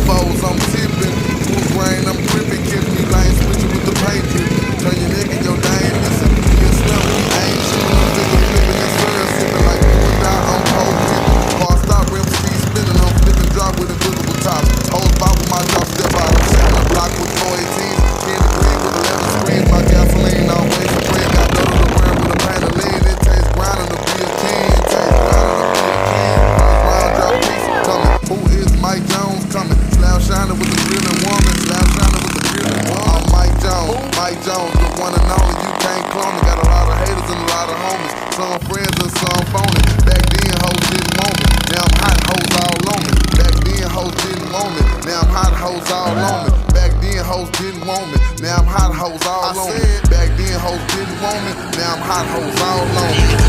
foes, I'm tipping. Full grain, I'm gripping. Catch me lane switching with the paint dripping. Turn your neck and your name missing. Get slim, I ain't shooting. I'm figure flipping and syrup sipping like do or die. I'm cold tipping. Car stop, rim speed spinning. I'm flipping drop with invisible tops. Hoes bop with my drop step out. I'm shooting a block with 418s. Candy green with 11 screens. My gasoline always spread. Got dough to the worm with a pan of lean. It tastes grinding to be a king. It tastes grinding to be a king. First round drop piece coming. Who is Mike Jones coming? Slab shining with the grilling woman. Slab shining with the grilling woman. I'm Mike Jones. Mike Jones, the one and only. You can't clone me. Got a lot of haters and a lot of homies. Some friends and some phony. Back then hoes didn't want me. Now I'm hot hoes all on me. Back then hoes didn't want me. Now I'm hot hoes all on me. Back then hoes didn't want me. Now I'm hot hoes all on me. Back then hoes didn't want me. Now I'm hot hoes all on me.